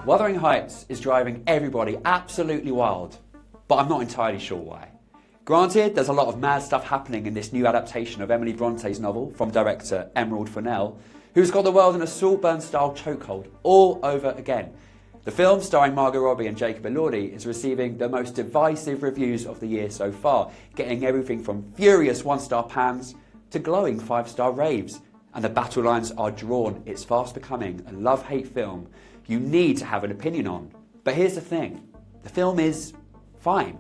Wuthering Heights is driving everybody absolutely wild, but I'm not entirely sure why. Granted, there's a lot of mad stuff happening in this new adaptation of Emily Bronte's novel from director Emerald Fennell, who's got the world in a Saltburn-style chokehold all over again. The film, starring Margot Robbie and Jacob Elordi, is receiving the most divisive reviews of the year so far, getting everything from furious one-star pans to glowing five-star raves. And the battle lines are drawn. It's fast becoming a love-hate film you need to have an opinion on. But here's the thing, the film is fine,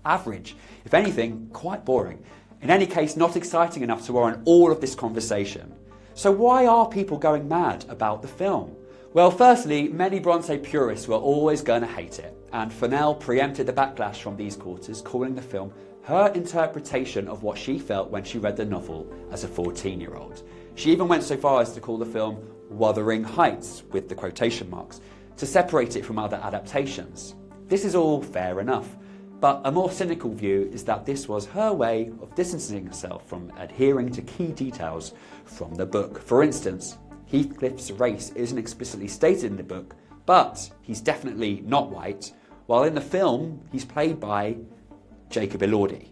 average, if anything, quite boring. In any case, not exciting enough to warrant all of this conversation. So why are people going mad about the film? Well, firstly, many Bronte purists were always going to hate it, and Fennell preempted the backlash from these quarters, calling the film her interpretation of what she felt when she read the novel as a 14-year-old. She even went so far as to call the film Wuthering Heights, with the quotation marks, to separate it from other adaptations. This is all fair enough, but a more cynical view is that this was her way of distancing herself from adhering to key details from the book. For instance, Heathcliff's race isn't explicitly stated in the book, but he's definitely not white, while in the film he's played by Jacob Elordi.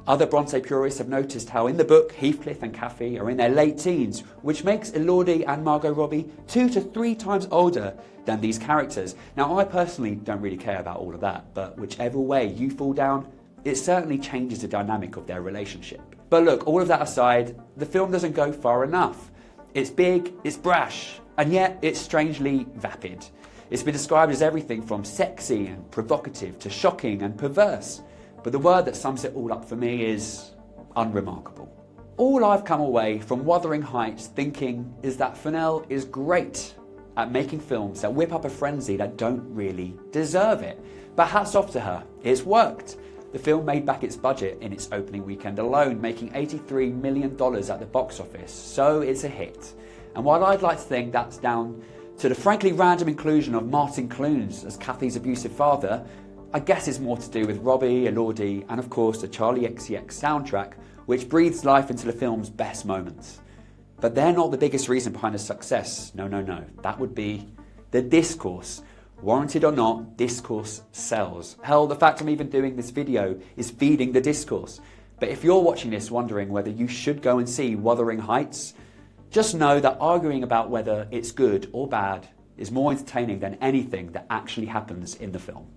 Other Bronte purists have noticed how in the book Heathcliff and Cathy are in their late teens, which makes Elordi and Margot Robbie 2 to 3 times older than these characters. Now, I personally don't really care about all of that, but whichever way you fall down, it certainly changes the dynamic of their relationship. But look, all of that aside, the film doesn't go far enough. It's big, it's brash, and yet it's strangely vapid. It's been described as everything from sexy and provocative to shocking and perverse. But the word that sums it all up for me is unremarkable. All I've come away from Wuthering Heights thinking is that Fennell is great at making films that whip up a frenzy that don't really deserve it. But hats off to her, it's worked. The film made back its budget in its opening weekend alone, making $83 million at the box office, so it's a hit. And while I'd like to think that's down to the frankly random inclusion of Martin Clunes as Cathy's abusive father, I guess it's more to do with Robbie, Elordi, and of course the Charlie XCX soundtrack, which breathes life into the film's best moments. But they're not the biggest reason behind the success. No. That would be the discourse. Warranted or not, discourse sells. Hell, the fact I'm even doing this video is feeding the discourse. But if you're watching this wondering whether you should go and see Wuthering Heights, just know that arguing about whether it's good or bad is more entertaining than anything that actually happens in the film.